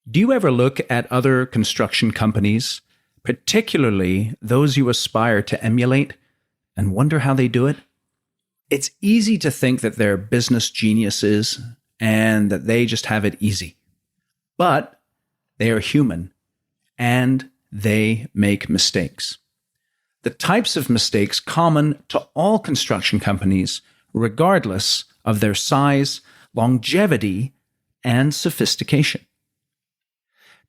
Do you ever look at other construction companies, particularly those you aspire to emulate, and wonder how they do it? It's easy to think that they're business geniuses and that they just have it easy. But they are human and they make mistakes. The types of mistakes common to all construction companies, regardless of their size, longevity, and sophistication.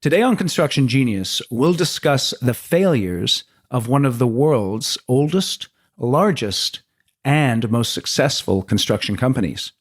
Today on Construction Genius, we'll discuss the failures of one of the world's oldest, largest, and most successful construction companies,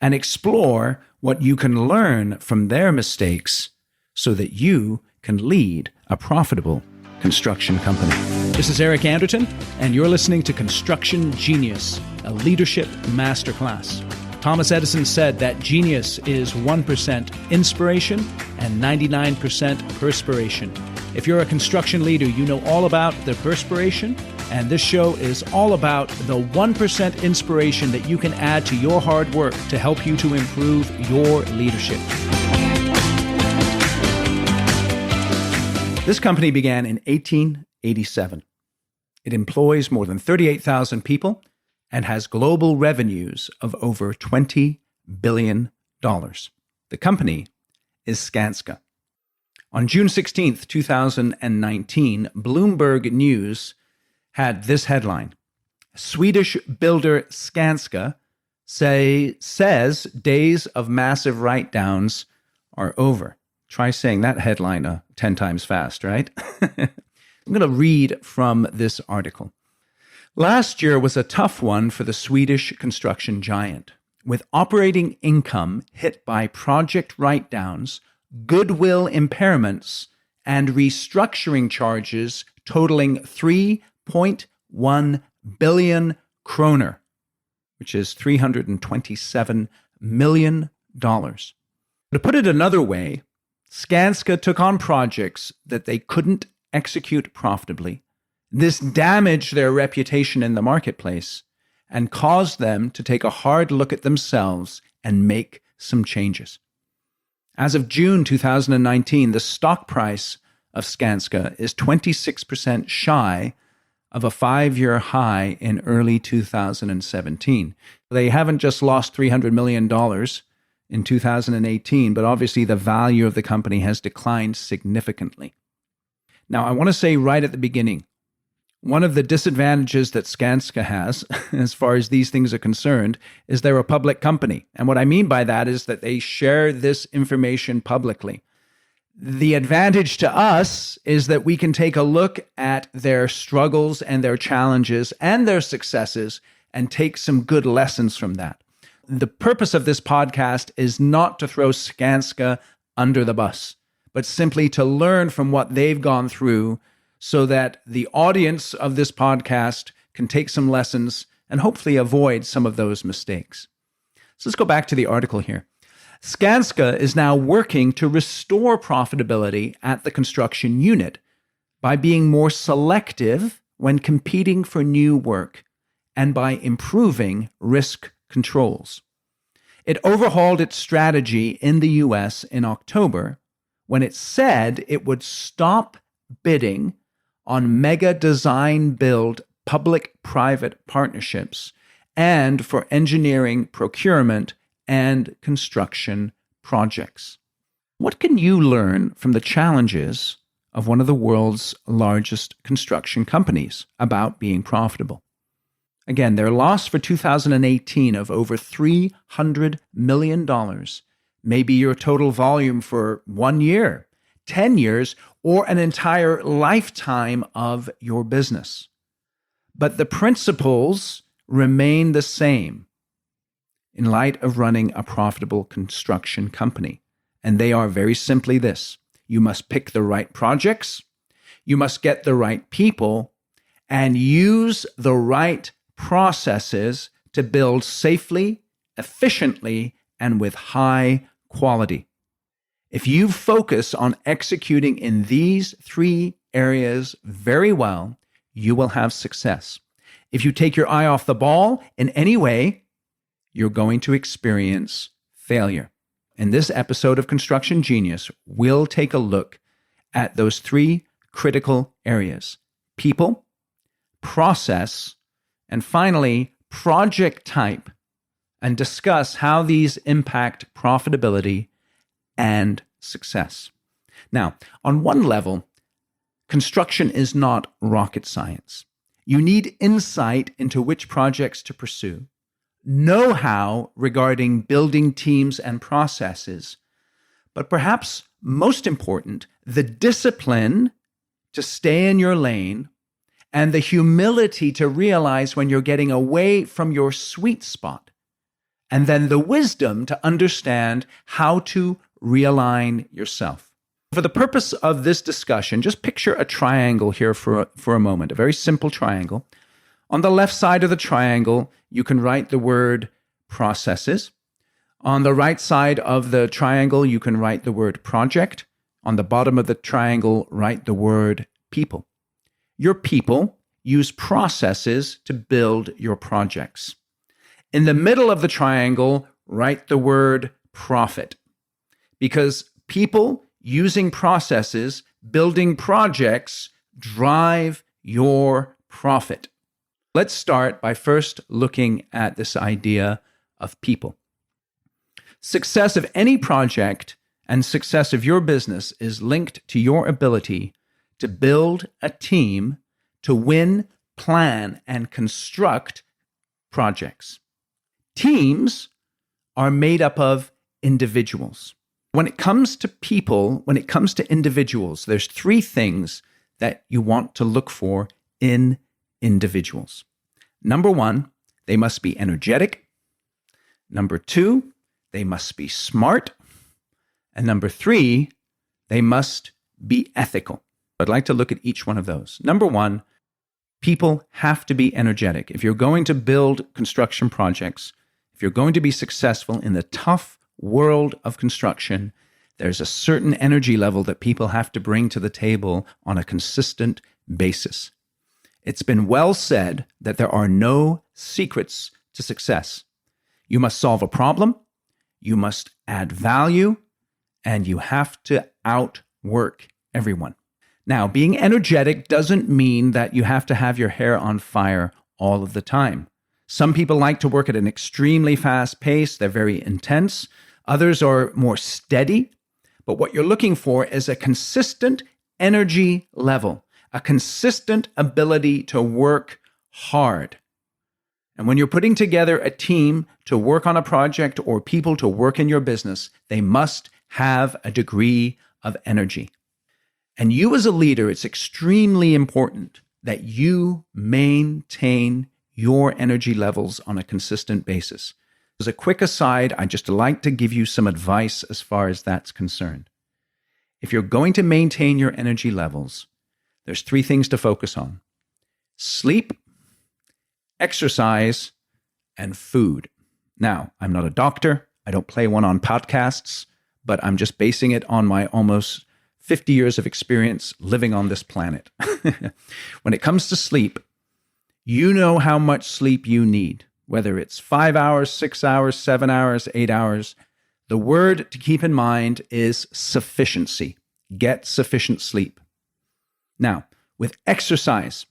and explore what you can learn from their mistakes so that you can lead a profitable construction company. This is Eric Anderton, and you're listening to Construction Genius, a leadership masterclass. Thomas Edison said that genius is 1% inspiration and 99% perspiration. If you're a construction leader, you know all about the perspiration, and this show is all about the 1% inspiration that you can add to your hard work to help you to improve your leadership. This company began in 1887. It employs more than 38,000 people and has global revenues of over $20 billion. The company is Skanska. On June 16th, 2019, Bloomberg News had this headline: Swedish builder Skanska says days of massive write-downs are over. Try saying that headline 10 times fast, right? I'm going to read from this article. Last year was a tough one for the Swedish construction giant, with operating income hit by project write-downs, goodwill impairments, and restructuring charges totaling 3.1 billion kroner, which is $327 million. To put it another way, Skanska took on projects that they couldn't execute profitably. This damaged their reputation in the marketplace and caused them to take a hard look at themselves and make some changes. As of June 2019, the stock price of Skanska is 26% shy of a 5-year high in early 2017. They haven't just lost $300 million in 2018, but obviously the value of the company has declined significantly. Now, I want to say right at the beginning, one of the disadvantages that Skanska has, as far as these things are concerned, is they're a public company. And what I mean by that is that they share this information publicly. The advantage to us is that we can take a look at their struggles and their challenges and their successes and take some good lessons from that. The purpose of this podcast is not to throw Skanska under the bus, but simply to learn from what they've gone through so that the audience of this podcast can take some lessons and hopefully avoid some of those mistakes. So let's go back to the article here. Skanska is now working to restore profitability at the construction unit by being more selective when competing for new work and by improving risk controls. It overhauled its strategy in the US in October when it said it would stop bidding on mega design build public-private partnerships and for engineering, procurement, and construction projects. What can you learn from the challenges of one of the world's largest construction companies about being profitable? Again, their loss for 2018 of over $300 million may be your total volume for 1 year, 10 years, or an entire lifetime of your business. But the principles remain the same in light of running a profitable construction company. And they are very simply this: you must pick the right projects, you must get the right people, and use the right processes to build safely, efficiently, and with high quality. If you focus on executing in these 3 areas very well, you will have success. If you take your eye off the ball in any way, you're going to experience failure. In this episode of Construction Genius, we'll take a look at those three critical areas: people, process, and finally, project type, and discuss how these impact profitability and success. Now, on one level, construction is not rocket science. You need insight into which projects to pursue, know-how regarding building teams and processes, but perhaps most important, the discipline to stay in your lane and the humility to realize when you're getting away from your sweet spot, and then the wisdom to understand how to realign yourself. For the purpose of this discussion, just picture a triangle here for a moment, a very simple triangle. On the left side of the triangle, you can write the word processes. On the right side of the triangle, you can write the word project. On the bottom of the triangle, write the word people. Your people use processes to build your projects. In the middle of the triangle, write the word profit, because people using processes, building projects, drive your profit. Let's start by first looking at this idea of people. Success of any project and success of your business is linked to your ability to build a team to win, plan, and construct projects. Teams are made up of individuals. When it comes to people, when it comes to individuals, there's three things that you want to look for in individuals. Number one, they must be energetic. Number two, they must be smart. And number three, they must be ethical. I'd like to look at each one of those. Number one, people have to be energetic. If you're going to build construction projects, if you're going to be successful in the tough world of construction, there's a certain energy level that people have to bring to the table on a consistent basis. It's been well said that there are no secrets to success. You must solve a problem, you must add value, and you have to outwork everyone. Now, being energetic doesn't mean that you have to have your hair on fire all of the time. Some people like to work at an extremely fast pace. They're very intense. Others are more steady. But what you're looking for is a consistent energy level, a consistent ability to work hard. And when you're putting together a team to work on a project or people to work in your business, they must have a degree of energy. And you as a leader, it's extremely important that you maintain your energy levels on a consistent basis. As a quick aside, I'd just like to give you some advice as far as that's concerned. If you're going to maintain your energy levels, there's three things to focus on: sleep, exercise, and food. Now, I'm not a doctor. I don't play one on podcasts, but I'm just basing it on my almost 50 years of experience living on this planet. When it comes to sleep, you know how much sleep you need, whether it's 5 hours, 6 hours, 7 hours, 8 hours. The word to keep in mind is sufficiency. Get sufficient sleep. Now, with exercise,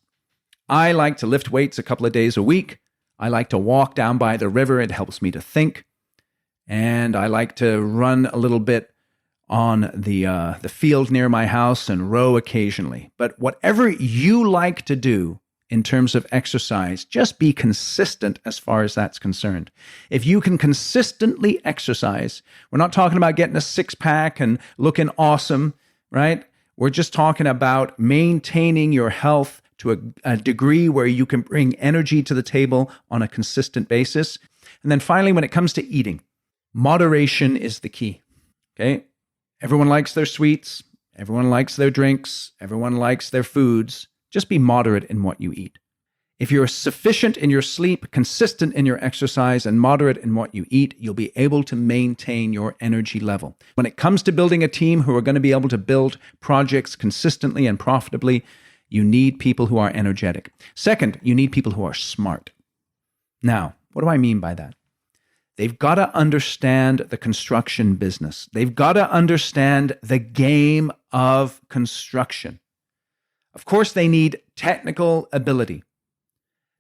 I like to lift weights a couple of days a week. I like to walk down by the river. It helps me to think. And I like to run a little bit on the field near my house and row occasionally. But whatever you like to do in terms of exercise, just be consistent as far as that's concerned. If you can consistently exercise, we're not talking about getting a six-pack and looking awesome, right? We're just talking about maintaining your health to a degree where you can bring energy to the table on a consistent basis. And then finally, when it comes to eating, moderation is the key, okay? Everyone likes their sweets. Everyone likes their drinks. Everyone likes their foods. Just be moderate in what you eat. If you're sufficient in your sleep, consistent in your exercise, and moderate in what you eat, you'll be able to maintain your energy level. When it comes to building a team who are going to be able to build projects consistently and profitably, you need people who are energetic. Second, you need people who are smart. Now, what do I mean by that? They've got to understand the construction business. They've got to understand the game of construction. Of course, they need technical ability.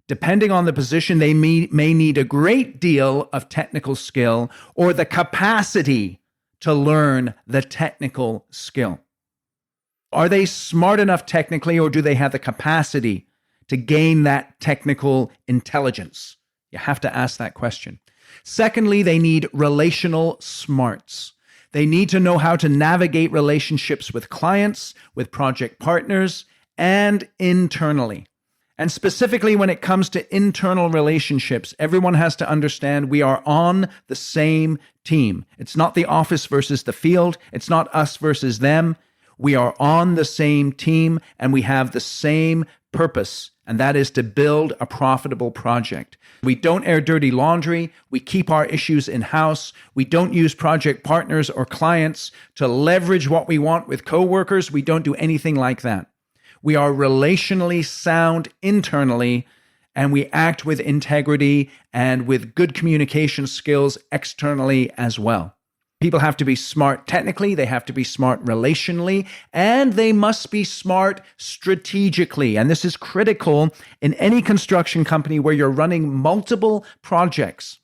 Depending on the position, they may need a great deal of technical skill or the capacity to learn the technical skill. Are they smart enough technically, or do they have the capacity to gain that technical intelligence? You have to ask that question. Secondly, they need relational smarts. They need to know how to navigate relationships with clients, with project partners, and internally. And specifically when it comes to internal relationships, everyone has to understand we are on the same team. It's not the office versus the field. It's not us versus them. We are on the same team and we have the same purpose, and that is to build a profitable project. We don't air dirty laundry. We keep our issues in-house. We don't use project partners or clients to leverage what we want with coworkers. We don't do anything like that. We are relationally sound internally, and we act with integrity and with good communication skills externally as well. People have to be smart technically, they have to be smart relationally, and they must be smart strategically. And this is critical in any construction company where you're running multiple projects.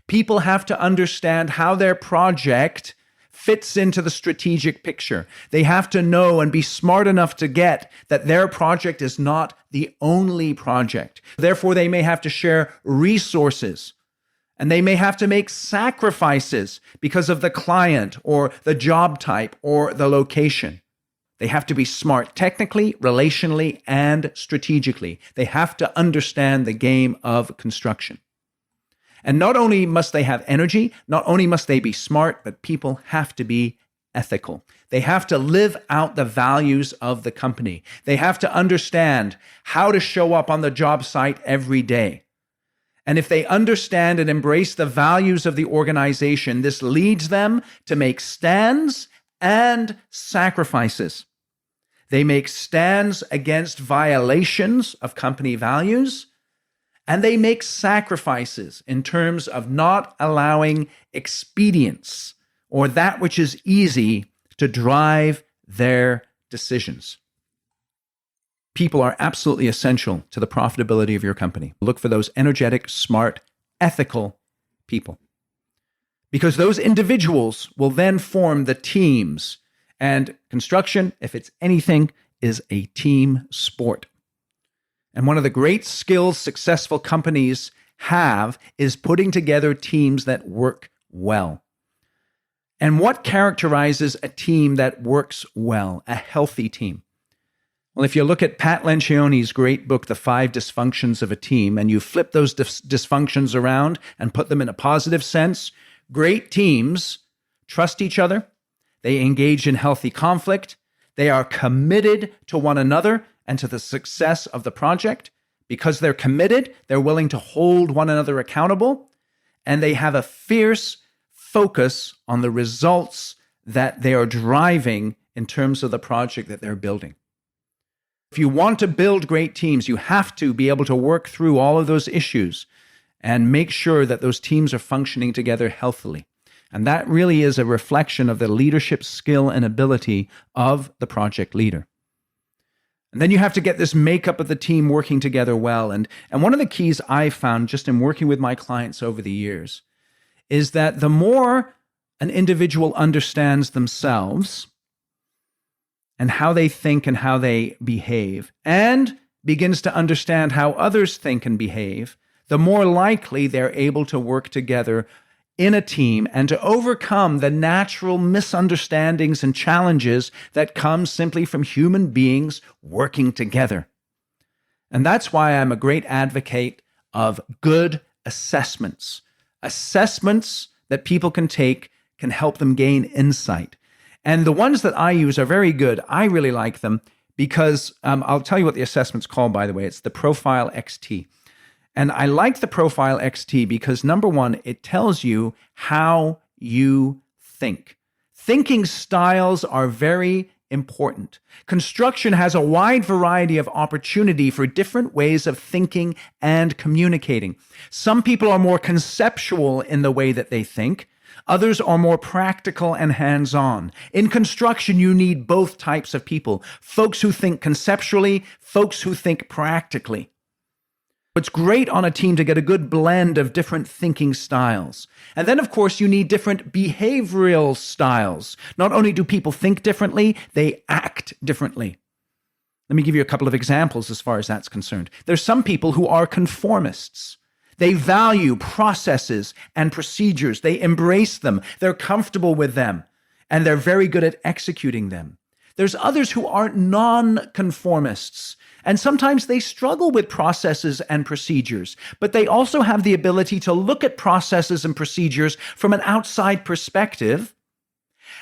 People have to understand how their project fits into the strategic picture. They have to know and be smart enough to get that their project is not the only project. Therefore, they may have to share resources, and they may have to make sacrifices because of the client or the job type or the location. They have to be smart technically, relationally, and strategically. They have to understand the game of construction. And not only must they have energy, not only must they be smart, but people have to be ethical. They have to live out the values of the company. They have to understand how to show up on the job site every day. And if they understand and embrace the values of the organization, this leads them to make stands and sacrifices. They make stands against violations of company values, and they make sacrifices in terms of not allowing expedience or that which is easy to drive their decisions. People are absolutely essential to the profitability of your company. Look for those energetic, smart, ethical people, because those individuals will then form the teams. And construction, if it's anything, is a team sport. And one of the great skills successful companies have is putting together teams that work well. And what characterizes a team that works well, a healthy team? Well, if you look at Pat Lencioni's great book, The 5 Dysfunctions of a Team, and you flip those dysfunctions around and put them in a positive sense, great teams trust each other, they engage in healthy conflict, they are committed to one another and to the success of the project. Because they're committed, they're willing to hold one another accountable, and they have a fierce focus on the results that they are driving in terms of the project that they're building. If you want to build great teams, you have to be able to work through all of those issues and make sure that those teams are functioning together healthily. And that really is a reflection of the leadership skill and ability of the project leader. And then you have to get this makeup of the team working together well. And one of the keys I found just in working with my clients over the years is that the more an individual understands themselves and how they think and how they behave, and begins to understand how others think and behave, the more likely they're able to work together in a team and to overcome the natural misunderstandings and challenges that come simply from human beings working together. And that's why I'm a great advocate of good assessments. Assessments that people can take can help them gain insight. And the ones that I use are very good. I really like them because I'll tell you what the assessment's called, by the way. It's the Profile XT. And I like the Profile XT because, number one, it tells you how you think. Thinking styles are very important. Construction has a wide variety of opportunity for different ways of thinking and communicating. Some people are more conceptual in the way that they think. Others are more practical and hands-on. In construction, you need both types of people. Folks who think conceptually, folks who think practically. It's great on a team to get a good blend of different thinking styles. And then, of course, you need different behavioral styles. Not only do people think differently, they act differently. Let me give you a couple of examples as far as that's concerned. There's some people who are conformists. They value processes and procedures. They embrace them. They're comfortable with them, and they're very good at executing them. There's others who are non-conformists, and sometimes they struggle with processes and procedures, but they also have the ability to look at processes and procedures from an outside perspective.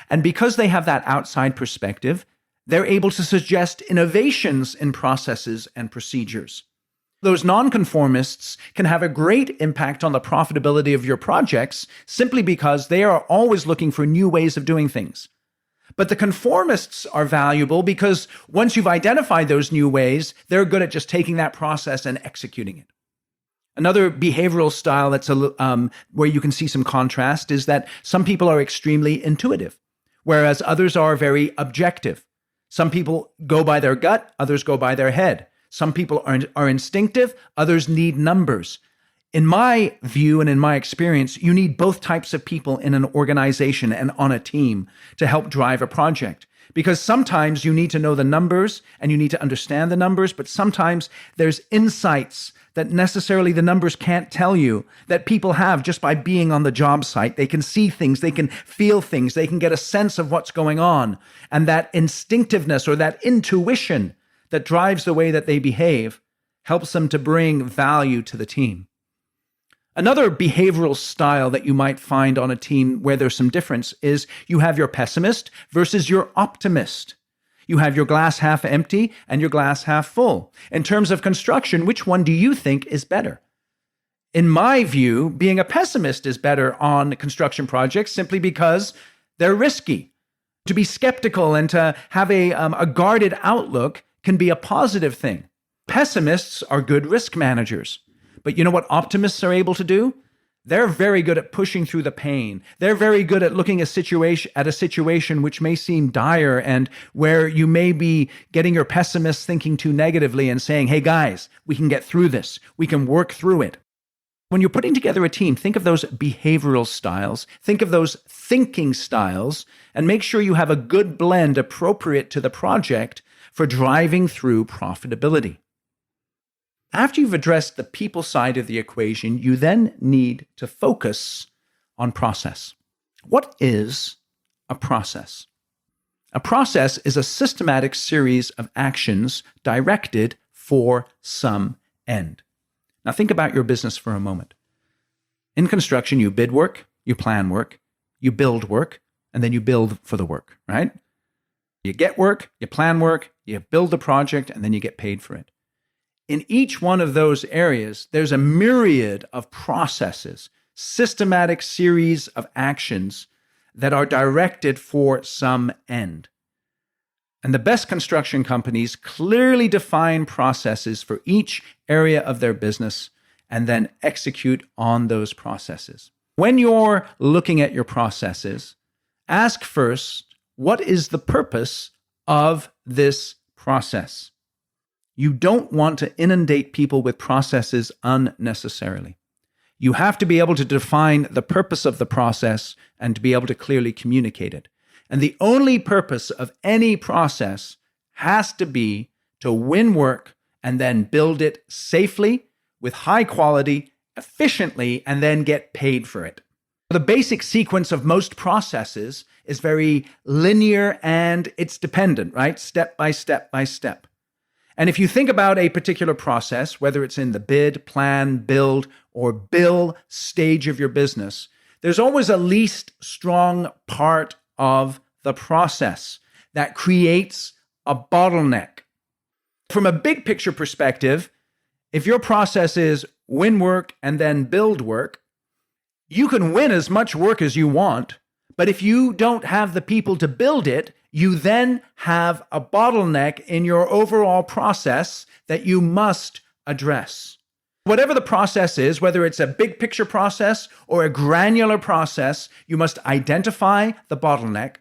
And because they have that outside perspective, they're able to suggest innovations in processes and procedures. Those nonconformists can have a great impact on the profitability of your projects simply because they are always looking for new ways of doing things. But the conformists are valuable because once you've identified those new ways, they're good at just taking that process and executing it. Another behavioral style that's where you can see some contrast is that some people are extremely intuitive, whereas others are very objective. Some people go by their gut, others go by their head. Some people are instinctive, others need numbers. In my view and in my experience, you need both types of people in an organization and on a team to help drive a project. Because sometimes you need to know the numbers and you need to understand the numbers, but sometimes there's insights that necessarily the numbers can't tell you that people have just by being on the job site. They can see things, they can feel things, they can get a sense of what's going on. And that instinctiveness or that intuition that drives the way that they behave helps them to bring value to the team. Another behavioral style that you might find on a team where there's some difference is you have your pessimist versus your optimist. You have your glass half empty and your glass half full. In terms of construction, which one do you think is better? In my view, being a pessimist is better on construction projects simply because they're risky. To be skeptical and to have a guarded outlook can be a positive thing. Pessimists are good risk managers. But you know what optimists are able to do? They're very good at pushing through the pain. They're very good at looking at a situation which may seem dire and where you may be getting your pessimists thinking too negatively and saying, hey guys, we can get through this. We can work through it. When you're putting together a team, think of those behavioral styles, think of those thinking styles, and make sure you have a good blend appropriate to the project for driving through profitability. After you've addressed the people side of the equation, you then need to focus on process. What is a process? A process is a systematic series of actions directed for some end. Now think about your business for a moment. In construction, you bid work, you plan work, you build work, and then you build for the work, right? You get work, you plan work, you build the project, and then you get paid for it. In each one of those areas, there's a myriad of processes, systematic series of actions that are directed for some end. And the best construction companies clearly define processes for each area of their business and then execute on those processes. When you're looking at your processes, ask first, what is the purpose of this process? You don't want to inundate people with processes unnecessarily. You have to be able to define the purpose of the process and to be able to clearly communicate it. And the only purpose of any process has to be to win work and then build it safely, with high quality, efficiently, and then get paid for it. The basic sequence of most processes is very linear and it's dependent, right? Step by step by step. And if you think about a particular process, whether it's in the bid, plan, build, or bill stage of your business, there's always a least strong part of the process that creates a bottleneck. From a big picture perspective, if your process is win work and then build work, you can win as much work as you want, But if you don't have the people to build it, you then have a bottleneck in your overall process that you must address. Whatever the process is, whether it's a big picture process or a granular process, you must identify the bottleneck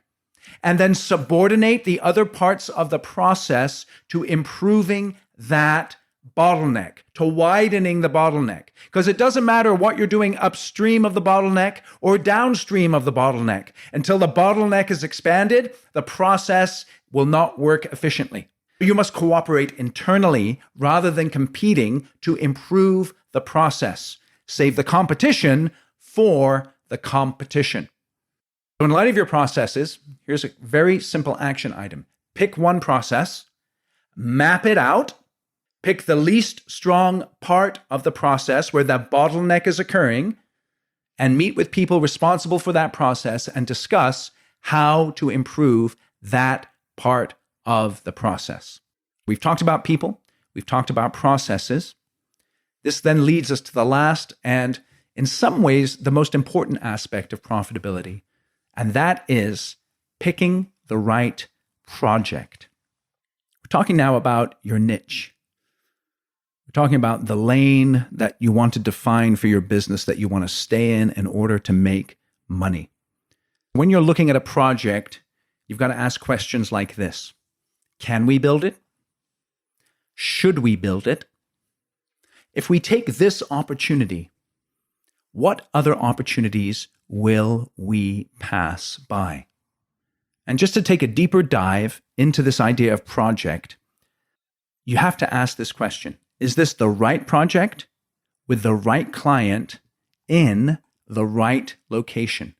and then subordinate the other parts of the process to improving that bottleneck, to widening the bottleneck. Because it doesn't matter what you're doing upstream of the bottleneck or downstream of the bottleneck. Until the bottleneck is expanded, the process will not work efficiently. You must cooperate internally rather than competing to improve the process. Save the competition for the competition. So in light of your processes, here's a very simple action item. Pick one process, map it out, pick the least strong part of the process where that bottleneck is occurring, and meet with people responsible for that process and discuss how to improve that part of the process. We've talked about people. We've talked about processes. This then leads us to the last and, in some ways, the most important aspect of profitability, and that is picking the right project. We're talking now about your niche. We're talking about the lane that you want to define for your business, that you want to stay in order to make money. When you're looking at a project, you've got to ask questions like this. Can we build it? Should we build it? If we take this opportunity, what other opportunities will we pass by? And just to take a deeper dive into this idea of project, you have to ask this question. Is this the right project with the right client in the right location?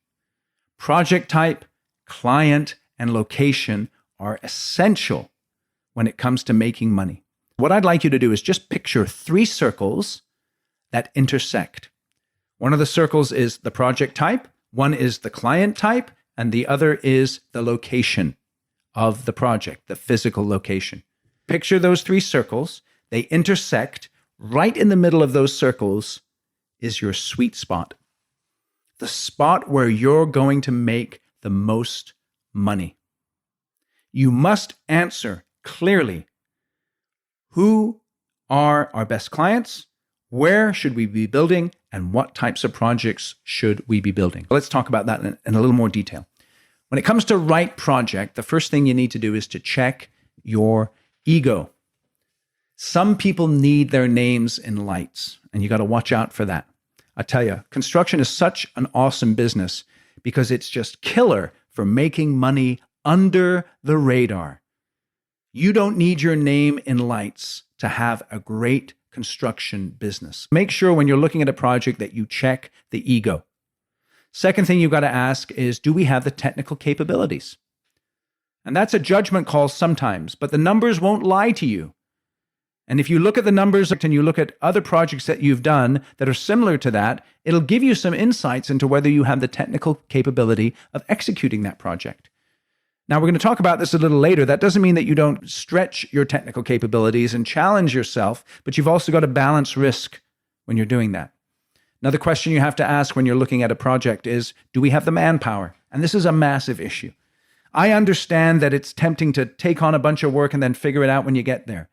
Project type, client, and location are essential when it comes to making money. What I'd like you to do is just picture 3 circles that intersect. One of the circles is the project type, one is the client type, and the other is the location of the project, the physical location. Picture those 3 circles. They intersect. Right in the middle of those circles is your sweet spot, the spot where you're going to make the most money. You must answer clearly. Who are our best clients? Where should we be building? And what types of projects should we be building? Let's talk about that in a little more detail. When it comes to right project, the first thing you need to do is to check your ego. Some people need their names in lights, and you got to watch out for that. I tell you, construction is such an awesome business because it's just killer for making money under the radar. You don't need your name in lights to have a great construction business. Make sure when you're looking at a project that you check the ego. Second thing you've got to ask is, do we have the technical capabilities? And that's a judgment call sometimes, but the numbers won't lie to you. And if you look at the numbers and you look at other projects that you've done that are similar to that, it'll give you some insights into whether you have the technical capability of executing that project. Now, we're going to talk about this a little later. That doesn't mean that you don't stretch your technical capabilities and challenge yourself, but you've also got to balance risk when you're doing that. Another question you have to ask when you're looking at a project is, do we have the manpower? And this is a massive issue. I understand that it's tempting to take on a bunch of work and then figure it out when you get there.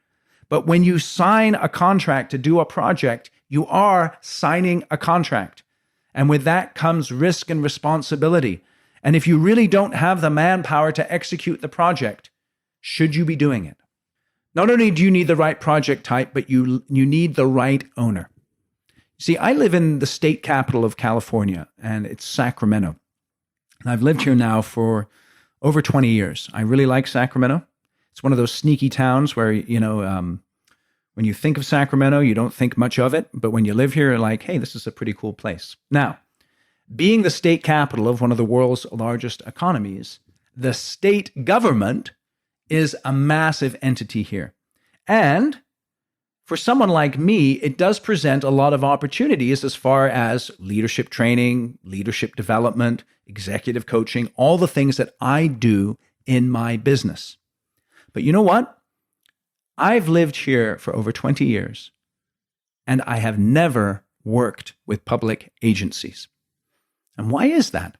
But when you sign a contract to do a project, you are signing a contract. And with that comes risk and responsibility. And if you really don't have the manpower to execute the project, should you be doing it? Not only do you need the right project type, but you need the right owner. See, I live in the state capital of California, and it's Sacramento. And I've lived here now for over 20 years. I really like Sacramento. It's one of those sneaky towns where, when you think of Sacramento, you don't think much of it. But when you live here, you're like, hey, this is a pretty cool place. Now, being the state capital of one of the world's largest economies, the state government is a massive entity here. And for someone like me, it does present a lot of opportunities as far as leadership training, leadership development, executive coaching, all the things that I do in my business. But you know what? I've lived here for over 20 years, and I have never worked with public agencies. And why is that?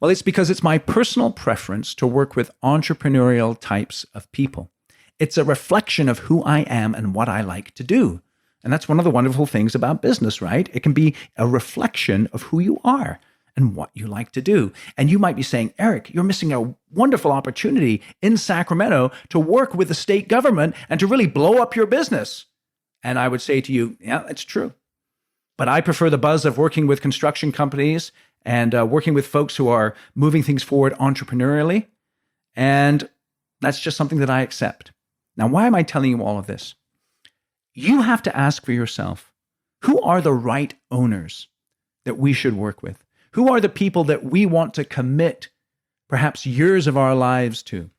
Well, it's because it's my personal preference to work with entrepreneurial types of people. It's a reflection of who I am and what I like to do. And that's one of the wonderful things about business, right? It can be a reflection of who you are and what you like to do. And you might be saying, Eric, you're missing a wonderful opportunity in Sacramento to work with the state government and to really blow up your business. And I would say to you, yeah, it's true. But I prefer the buzz of working with construction companies and working with folks who are moving things forward entrepreneurially. And that's just something that I accept. Now, why am I telling you all of this? You have to ask for yourself, who are the right owners that we should work with? Who are the people that we want to commit perhaps years of our lives to?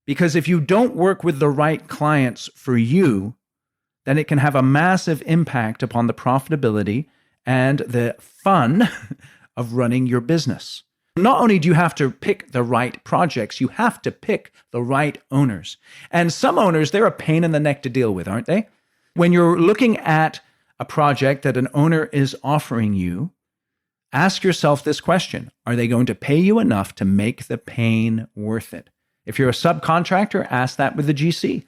Because if you don't work with the right clients for you, then it can have a massive impact upon the profitability and the fun of running your business. Not only do you have to pick the right projects, you have to pick the right owners. And some owners, they're a pain in the neck to deal with, aren't they? When you're looking at a project that an owner is offering you, ask yourself this question: are they going to pay you enough to make the pain worth it? If you're a subcontractor, ask that with the GC.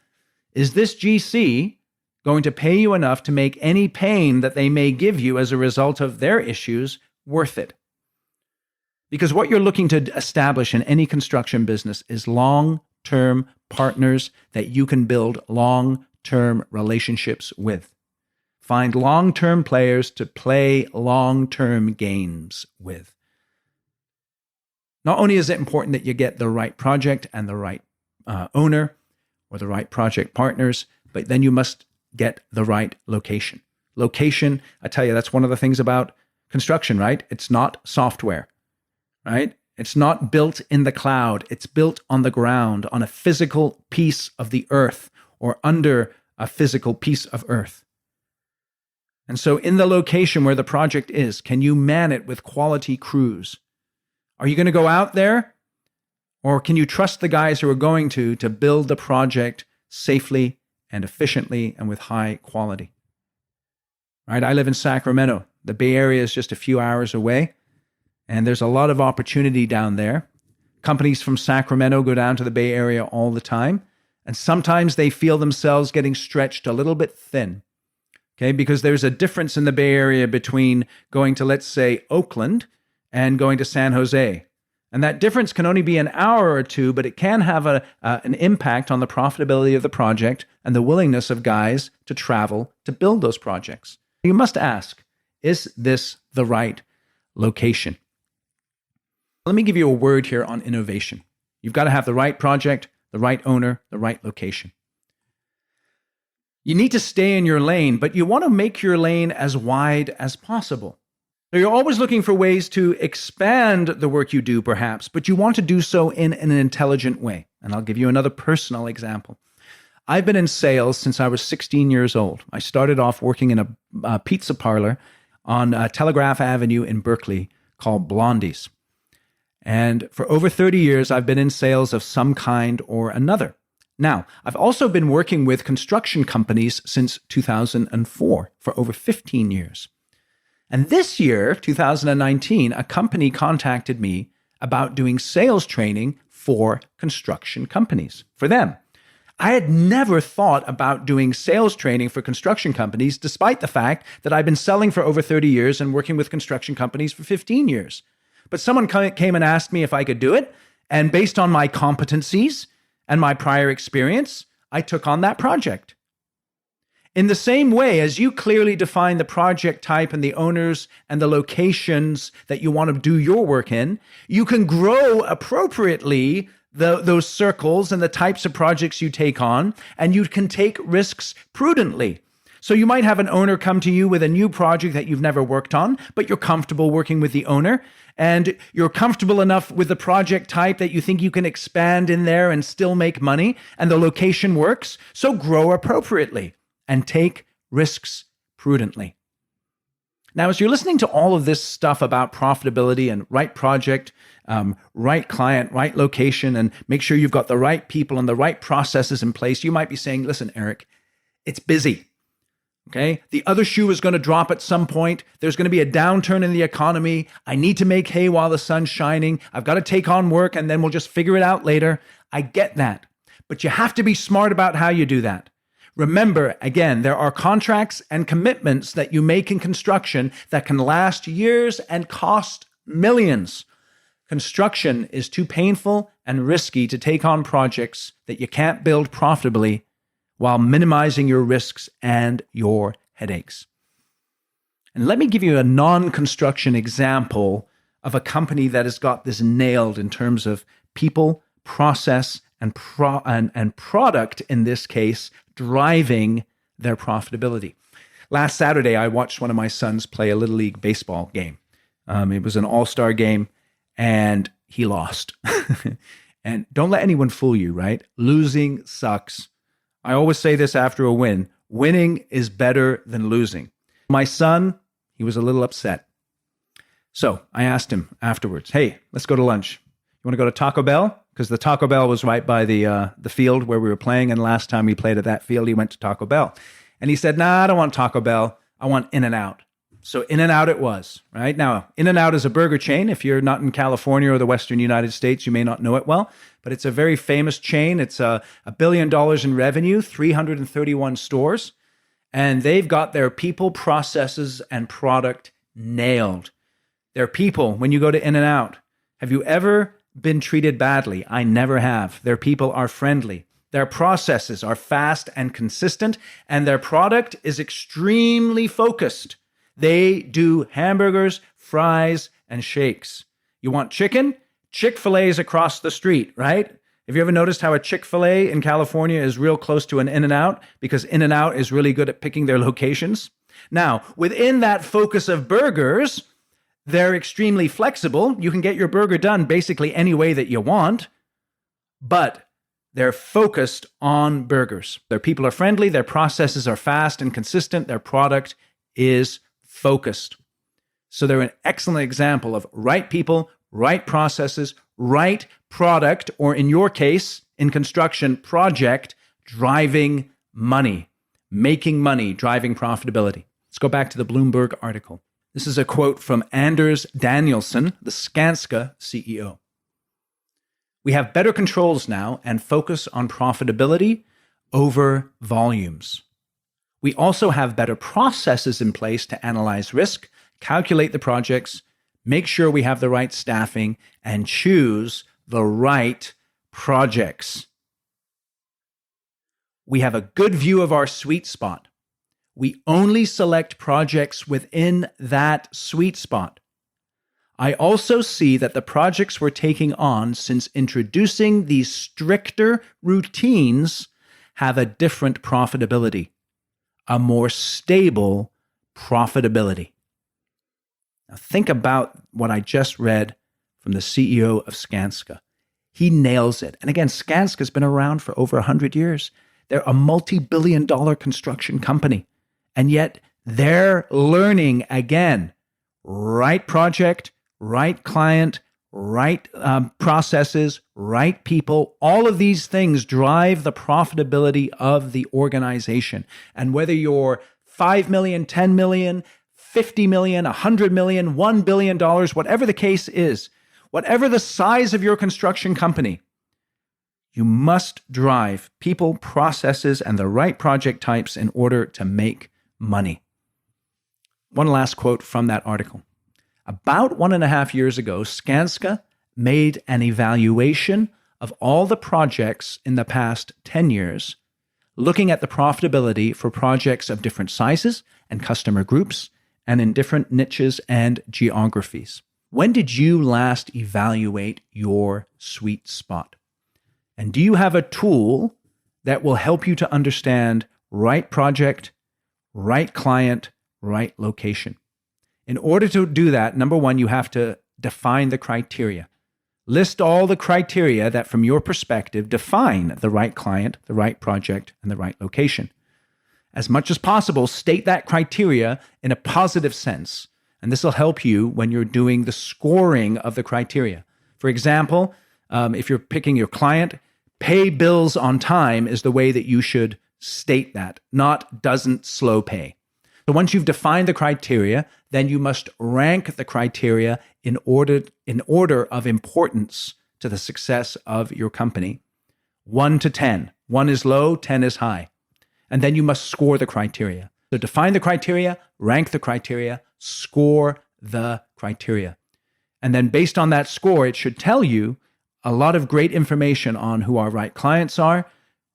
Is this GC going to pay you enough to make any pain that they may give you as a result of their issues worth it? Because what you're looking to establish in any construction business is long-term partners that you can build long-term relationships with. Find long-term players to play long-term games with. Not only is it important that you get the right project and the right owner or the right project partners, but then you must get the right location. Location, I tell you, that's one of the things about construction, right? It's not software, right? It's not built in the cloud. It's built on the ground, on a physical piece of the earth or under a physical piece of earth. And so in the location where the project is, can you man it with quality crews? Are you going to go out there? Or can you trust the guys who are going to build the project safely and efficiently and with high quality? Right? I live in Sacramento. The Bay Area is just a few hours away, and there's a lot of opportunity down there. Companies from Sacramento go down to the Bay Area all the time, and sometimes they feel themselves getting stretched a little bit thin. Okay, because there's a difference in the Bay Area between going to, let's say, Oakland and going to San Jose. And that difference can only be an hour or two, but it can have an impact on the profitability of the project and the willingness of guys to travel to build those projects. You must ask, is this the right location? Let me give you a word here on innovation. You've got to have the right project, the right owner, the right location. You need to stay in your lane, but you want to make your lane as wide as possible. So you're always looking for ways to expand the work you do, perhaps, but you want to do so in an intelligent way. And I'll give you another personal example. I've been in sales since I was 16 years old. I started off working in a pizza parlor on Telegraph Avenue in Berkeley called Blondie's. And for over 30 years, I've been in sales of some kind or another. Now, I've also been working with construction companies since 2004 for over 15 years. And this year, 2019, a company contacted me about doing sales training for construction companies, for them. I had never thought about doing sales training for construction companies, despite the fact that I've been selling for over 30 years and working with construction companies for 15 years. But someone came and asked me if I could do it. And based on my competencies and my prior experience, I took on that project. In the same way as you clearly define the project type and the owners and the locations that you want to do your work in, you can grow appropriately those circles and the types of projects you take on, and you can take risks prudently. So you might have an owner come to you with a new project that you've never worked on, but you're comfortable working with the owner, and you're comfortable enough with the project type that you think you can expand in there and still make money, and the location works. So grow appropriately and take risks prudently. Now, as you're listening to all of this stuff about profitability and right project, right client, right location, and make sure you've got the right people and the right processes in place, you might be saying, listen, Eric, it's busy. Okay. The other shoe is going to drop at some point. There's going to be a downturn in the economy. I need to make hay while the sun's shining. I've got to take on work and then we'll just figure it out later. I get that. But you have to be smart about how you do that. Remember, again, there are contracts and commitments that you make in construction that can last years and cost millions. Construction is too painful and risky to take on projects that you can't build profitably while minimizing your risks and your headaches. And let me give you a non-construction example of a company that has got this nailed in terms of people, process, and product, in this case, driving their profitability. Last Saturday, I watched one of my sons play a Little League baseball game. It was an all-star game, and he lost. And don't let anyone fool you, right? Losing sucks. I always say this after a win. Winning is better than losing. My son, he was a little upset. So I asked him afterwards, hey, let's go to lunch. You want to go to Taco Bell? Because the Taco Bell was right by the field where we were playing. And last time we played at that field, he went to Taco Bell. And he said, nah, I don't want Taco Bell. I want In-N-Out. So In-N-Out it was, right? Now, In-N-Out is a burger chain. If you're not in California or the Western United States, you may not know it well, but it's a very famous chain. It's $1 billion in revenue, 331 stores, and they've got their people, processes, and product nailed. Their people, when you go to In-N-Out, have you ever been treated badly? I never have. Their people are friendly. Their processes are fast and consistent, and their product is extremely focused. They do hamburgers, fries, and shakes. You want chicken? Chick-fil-A's across the street, right? Have you ever noticed how a Chick-fil-A in California is real close to an In-N-Out? Because In-N-Out is really good at picking their locations. Now, within that focus of burgers, they're extremely flexible. You can get your burger done basically any way that you want, but they're focused on burgers. Their people are friendly, their processes are fast and consistent, their product is focused. So they're an excellent example of right people, right processes, right product, or in your case, in construction, project, driving money, making money, driving profitability. Let's go back to the Bloomberg article. This is a quote from Anders Danielson, the Skanska CEO. We have better controls now and focus on profitability over volumes. We also have better processes in place to analyze risk, calculate the projects, make sure we have the right staffing, and choose the right projects. We have a good view of our sweet spot. We only select projects within that sweet spot. I also see that the projects we're taking on since introducing these stricter routines have a different profitability, a more stable profitability. Now think about what I just read from the CEO of Skanska. He nails it. And again, Skanska's been around for over 100 years. They're a multi-billion-dollar construction company. And yet they're learning again, right project, right client, right processes, right people. All of these things drive the profitability of the organization. And whether you're 5 million, 10 million, 50 million, 100 million, $1 billion, whatever the case is, whatever the size of your construction company, you must drive people, processes, and the right project types in order to make money. One last quote from that article. About 1.5 years ago, Skanska made an evaluation of all the projects in the past 10 years, looking at the profitability for projects of different sizes and customer groups and in different niches and geographies. When did you last evaluate your sweet spot? And do you have a tool that will help you to understand right project, right client, right location? In order to do that, number one, you have to define the criteria. List all the criteria that, from your perspective, define the right client, the right project, and the right location. As much as possible, state that criteria in a positive sense. And this will help you when you're doing the scoring of the criteria. For example, if you're picking your client, pay bills on time is the way that you should state that, not doesn't slow pay. So once you've defined the criteria, then you must rank the criteria in order of importance to the success of your company. 1 to 10. 1 is low, 10 is high. And then you must score the criteria. So define the criteria, rank the criteria, score the criteria. And then based on that score, it should tell you a lot of great information on who our right clients are,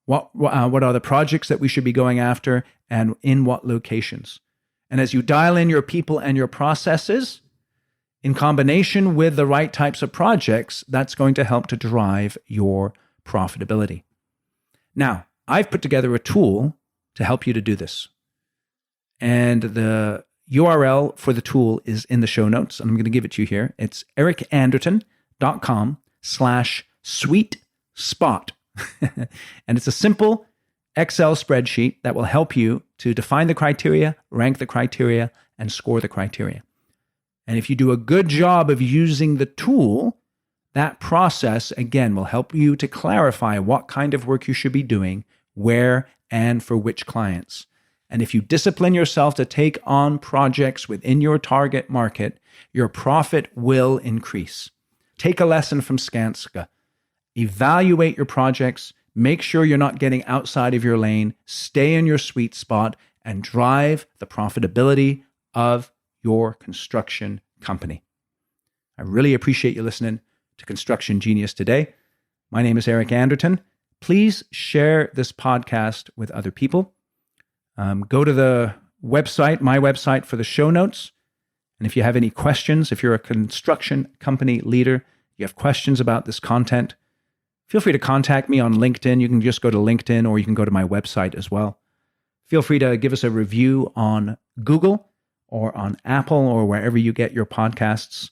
what are the projects that we should be going after, and in what locations. And as you dial in your people and your processes, in combination with the right types of projects, that's going to help to drive your profitability. Now, I've put together a tool to help you to do this. And the URL for the tool is in the show notes, and I'm going to give it to you here. It's ericanderton.com/sweet spot. And it's a simple Excel spreadsheet that will help you to define the criteria, rank the criteria, and score the criteria. And if you do a good job of using the tool, that process, again, will help you to clarify what kind of work you should be doing, where, and for which clients. And if you discipline yourself to take on projects within your target market, your profit will increase. Take a lesson from Skanska. Evaluate your projects. Make sure you're not getting outside of your lane. Stay in your sweet spot and drive the profitability of your construction company. I really appreciate you listening to Construction Genius today. My name is Eric Anderton. Please share this podcast with other people. Go to the website, my website, for the show notes. And if you have any questions, if you're a construction company leader, you have questions about this content, feel free to contact me on LinkedIn. You can just go to LinkedIn, or you can go to my website as well. Feel free to give us a review on Google or on Apple or wherever you get your podcasts.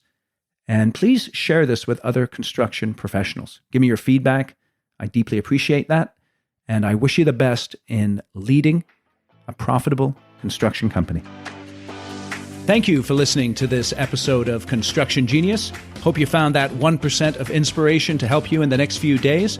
And please share this with other construction professionals. Give me your feedback. I deeply appreciate that. And I wish you the best in leading a profitable construction company. Thank you for listening to this episode of Construction Genius. Hope you found that 1% of inspiration to help you in the next few days.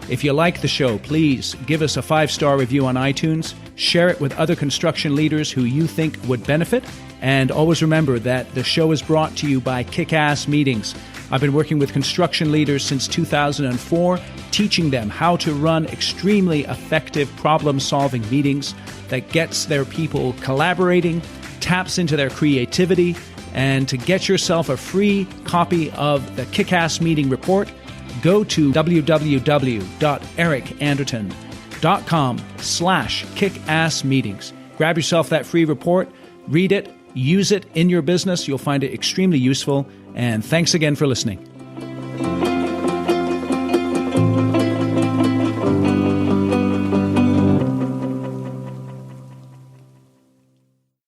If you like the show, please give us a 5-star review on iTunes. Share it with other construction leaders who you think would benefit. And always remember that the show is brought to you by Kick-Ass Meetings. I've been working with construction leaders since 2004, teaching them how to run extremely effective problem-solving meetings that gets their people collaborating, taps into their creativity. And to get yourself a free copy of the Kick-Ass Meeting Report, go to www.ericanderton.com/kickassmeetings. Grab yourself that free report, read it, use it in your business. You'll find it extremely useful. And thanks again for listening.